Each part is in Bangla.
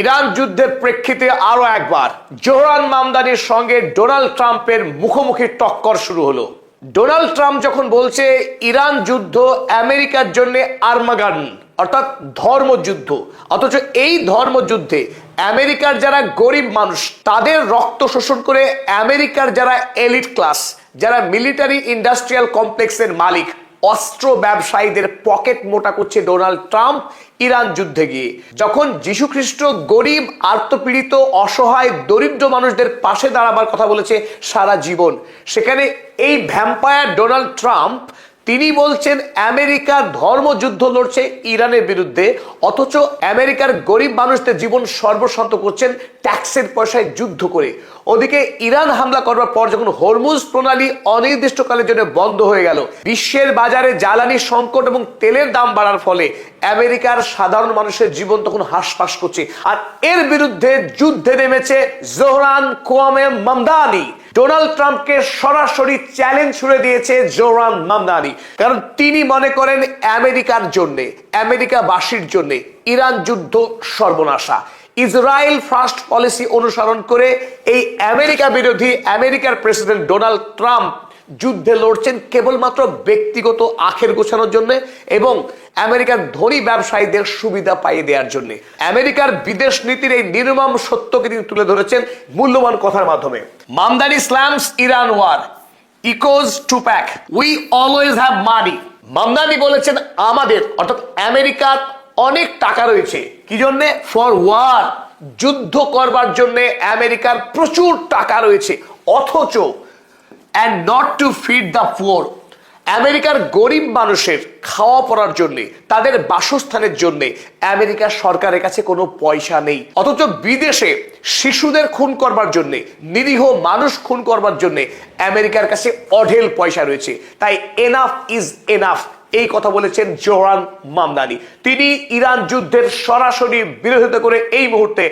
ইরান যুদ্ধের প্রেক্ষিতে আরো একবার জোহরান মামদানির সঙ্গে ডোনাল্ড ট্রাম্পের মুখোমুখি টক্কর শুরু হলো। ডোনাল্ড ট্রাম্প যখন বলছে ইরান যুদ্ধ আমেরিকার জন্য আর্মাগান অর্থাৎ ধর্মযুদ্ধ, অথচ এই ধর্মযুদ্ধে আমেরিকার যারা গরিব মানুষ তাদের রক্ত শোষণ করে আমেরিকার যারা এলিট ক্লাস, যারা মিলিটারি ইন্ডাস্ট্রিয়াল কমপ্লেক্সের মালিক, অস্ত্র ব্যবসায়ীদের পকেট মোটা করছে ডোনাল্ড ট্রাম্প ইরান যুদ্ধে গিয়ে। যখন যীশু খ্রিস্ট গরিব, আর্তপীড়িত, অসহায়, দরিদ্র মানুষদের পাশে দাঁড়াবার কথা বলেছে সারা জীবন, সেখানে এই ভ্যাম্পায়ার ডোনাল্ড ট্রাম্প তিনি বলছেন আমেরিকা ধর্মযুদ্ধ লড়ছে ইরানের বিরুদ্ধে, অথচ আমেরিকার গরিব মানুষদের জীবন সর্বশান্ত করছেন ট্যাক্সের পয়সায় যুদ্ধ করে। ওদিকে ইরান হামলা করবার পর যখন হরমুজ প্রণালী অনির্দিষ্টকালের জন্য বন্ধ হয়ে গেল, বিশ্বের বাজারে জ্বালানি সংকট এবং তেলের দাম বাড়ার ফলে আমেরিকার সাধারণ মানুষের জীবন তখন হাঁসফাঁস করছে। আর এর বিরুদ্ধে যুদ্ধে নেমেছে জোহরান কোয়ামে মামদানি। ডোনাল্ড ট্রাম্পকে সরাসরি চ্যালেঞ্জ ছুড়ে দিয়েছে জোহরান মামদানি, কারণ তিনি মনে করেন আমেরিকার জন্য, আমেরিকাবাসীর জন্য ইরান যুদ্ধ সর্বনাশা। ইসরায়েল ফার্স্ট পলিসি অনুসরণ করে এই আমেরিকা বিরোধী আমেরিকার প্রেসিডেন্ট ডোনাল্ড ট্রাম্প যুদ্ধে লড়ছেন কেবলমাত্র ব্যক্তিগত আখের গোছানোর জন্য এবং আমেরিকার ধনী ব্যবসায়ীদের সুবিধা পাইয়ে দেওয়ার জন্য। আমেরিকার বিদেশ নীতির এই নির্মম সত্যকে তিনি তুলে ধরেছেন মূল্যবান কথার মাধ্যমে। Mamdani slams Iran war echoes Tupac we always have money. Mamdani বলেছেন আমাদের অর্থাৎ আমেরিকার অনেক টাকা রয়েছে, কি জন্য? ফর ওয়ার, যুদ্ধ করবার জন্য আমেরিকার প্রচুর টাকা রয়েছে, অথচ and not to feed the poor, আমেরিকার গরিব মানুষের খাওয়া পড়ার জন্য, তাদের বাসস্থানের জন্য আমেরিকার সরকারের কাছে কোনো পয়সা নেই, অথচ বিদেশে শিশুদের খুন করবার জন্য, নিরীহ মানুষ খুন করবার জন্য আমেরিকার কাছে অঢেল পয়সা রয়েছে। তাই এনাফ ইজ এনাফ, এই কথা বলেছেন জোহরান মামদানি। তিনি ইরান যুদ্ধের সরাসরি বিরোধিতা করে এই মুহূর্তে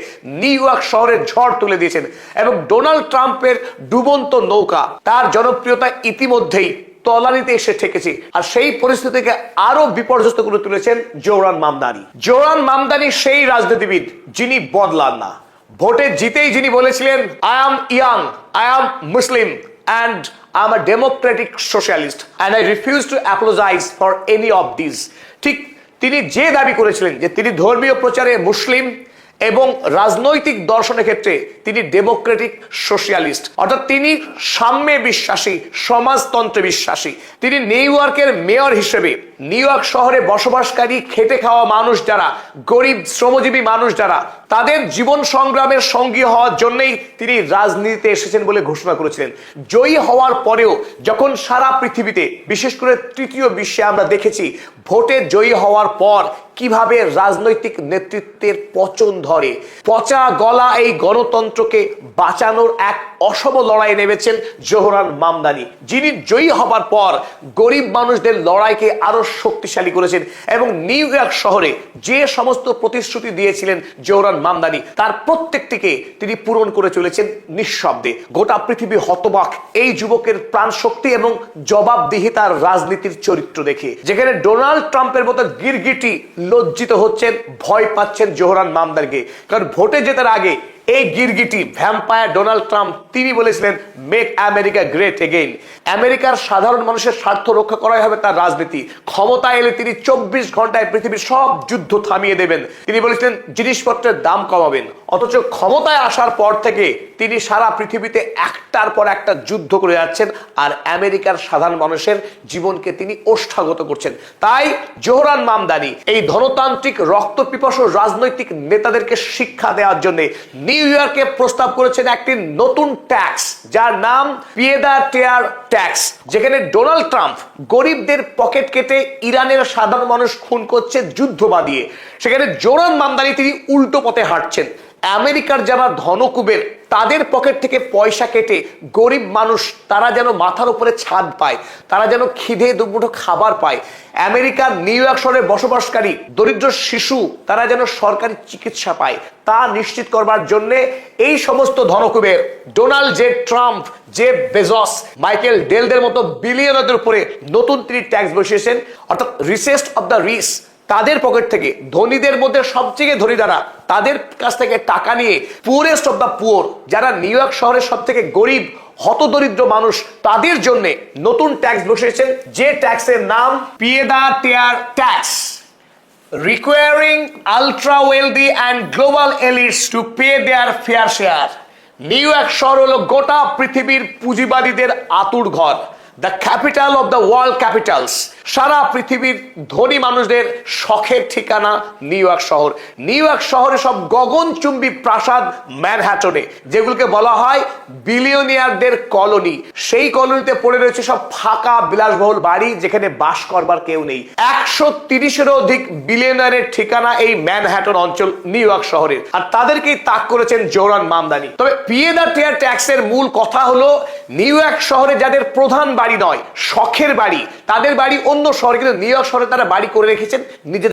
নিউ ইয়র্ক শহরে ঝড় তুলে দিয়েছেন এবং ডোনাল্ড ট্রাম্পের ডুবন্ত নৌকা তার জনপ্রিয়তা ইতিমধ্যেই তলানিতে এসে ঠেকেছে। আর সেই পরিস্থিতিকে আরো বিপর্যস্ত করে তুলেছেন জোহরান মামদানি। জোহরান মামদানি সেই রাজনীতিবিদ যিনি বদলান না। ভোটে জিতেই যিনি বলেছিলেন I am young, I am Muslim and I'm a democratic socialist and I refuse to apologize for any of these। ঠিক তিনি যে দাবি করেছিলেন যে তিনি ধর্মীয় প্রচারে মুসলিম এবং রাজনৈতিক দর্শনের ক্ষেত্রে তিনি ডেমোক্রেটিক সোশ্যালিস্ট, অর্থাৎ তিনি সাম্যে বিশ্বাসী, সমাজতন্ত্রে বিশ্বাসী। তিনি নিউ ইয়র্কের মেয়র হিসেবে নিউ ইয়র্ক শহরে বসবাসকারী খেটে খাওয়া মানুষ যারা, গরিব শ্রমজীবী মানুষ যারা, তাদের জীবন সংগ্রামের সঙ্গী হওয়ার জন্যই তিনি রাজনীতিতে এসেছেন বলে ঘোষণা করেছিলেন। জয়ী হওয়ার পরেও যখন সারা পৃথিবীতে, বিশেষ করে তৃতীয় বিশ্বে আমরা দেখেছি ভোটে জয়ী হওয়ার পর কিভাবে রাজনৈতিক নেতৃত্বের পচন ধরে, পচা গলা এই গণতন্ত্রকে বাঁচানোর এক অসম লড়াই নেমেছেন জোহরান মামদানি, যিনি জয়ী হবার পর গরিব মানুষদের লড়াইকে আরো শক্তিশালী করেছেন এবং নিউ ইয়র্ক শহরে যে সমস্ত প্রতিশ্রুতি দিয়েছিলেন জোহরান মামদানি তার প্রত্যেকটিকে তিনি পূরণ করে চলেছেন নিঃশব্দে। গোটা পৃথিবী হতবাক এই যুবকের প্রাণ শক্তি এবং জবাবদিহিতার রাজনীতির চরিত্র দেখে, যেখানে ডোনাল্ড ট্রাম্পের মতো গিরগিটি লজ্জিত হচ্ছেন, ভয় পাচ্ছেন জোহরান মামদানিকে। কারণ ভোটে জেতার আগে এই গিরগিটি ভ্যাম্পায়ার ডোনাল্ড ট্রাম্প তিনি বলেছিলেন মেক আমেরিকা গ্রেট এগেইন। আমেরিকার সাধারণ মানুষের স্বার্থ রক্ষা করাই হবে তার রাজনীতি। ক্ষমতা এলে তিনি 24 ঘন্টায় পৃথিবীর সব যুদ্ধ থামিয়ে দেবেন। তিনি বলেছিলেন জিনিসপত্রের দাম কমাবেন, অথচ ক্ষমতায় আসার পর থেকে তিনি সারা পৃথিবীতে একটার পর একটা যুদ্ধ করে যাচ্ছেন আর আমেরিকার সাধারণ মানুষের জীবনকে তিনি ওষ্ঠাগত করছেন। তাই জোহরান মামদানি এই ধনতান্ত্রিক রক্তপিপাসু রাজনৈতিক নেতাদেরকে শিক্ষা দেওয়ার জন্য নিউ ইয়র্কে প্রস্তাব করেছেন একটি নতুন ট্যাক্স, যার নাম পিয়েদার ট্যাক্স, যেখানে ডোনাল্ড ট্রাম্প গরিবদের পকেট কেটে ইরানের সাধারণ মানুষ খুন করছে যুদ্ধ বাদিয়ে, সেখানে জোহরান মামদানি তিনি উল্টো পথে হাঁটছেন। আমেরিকার যারা ধনকুবের তাদের পকেট থেকে পয়সা কেটে গরিব মানুষ তারা যেন মাথার উপরে ছাদ পায়, তারা যেন খিদে দুমুঠো খাবার পায়, আমেরিকার নিউ ইয়র্ক শহরে বসবাসকারী দরিদ্র শিশু তারা যেন সরকারি চিকিৎসা পায়, তা নিশ্চিত করবার জন্য এই সমস্ত ধনকুবের Donald J Trump, J Bezos, Michael ডেলদের মতো বিলিয়নারদের উপরে নতুন তিনি ট্যাক্স বসিয়েছেন, অর্থাৎ রিচেস্ট অফ দ্য রিচ, তাদের পকেট থেকে, ধনীদের মধ্যে সবচেয়ে ধনী যারা, তাদের কাছ থেকে টাকা নিয়ে পুয়ারেস্ট অফ দ্য পুয়ার, যারা নিউ ইয়র্ক শহরের সব থেকে গরিব হতদরিদ্র মানুষ, তাদের জন্য নতুন ট্যাক্স বসেছেন, যে ট্যাক্সের নাম পিয়েদার tax, requiring ultra wealthy and global elites to pay their fair share. New York শহর হলো গোটা পৃথিবীর পুঁজিবাদীদের আতুর ঘর, the capital of the world capitals. সারা পৃথিবীর ধনী মানুষদের শখের ঠিকানা নিউ ইয়র্ক শহর। নিউ ইয়র্ক শহরে সব গগনচুম্বী প্রাসাদ ম্যানহাটনে, যেগুলোকে বলা হয় বিলিয়নিয়ারদের কলোনি। সেই কলোনিতে পড়ে রয়েছে সব ফাঁকা বিলাসবহুল বাড়ি, যেখানে বাস করবার কেউ নেই। 130-এরও অধিক বিলিয়নিয়ারের ঠিকানা এই ম্যানহাটন অঞ্চল নিউ ইয়র্ক শহরের, আর তাদেরকেই তাক করেছেন জোহরান মামদানি। তবে পিয়েদার ট্যাক্সের মূল কথা হলো, নিউ ইয়র্ক শহরে যাদের প্রধান বাড়ি নয়, শখের বাড়ি, তাদের বাড়ি অন্য শহরে, কিন্তু নিউ ইয়র্ক শহরে তারা বাড়ি করে রেখেছেন নিজেদের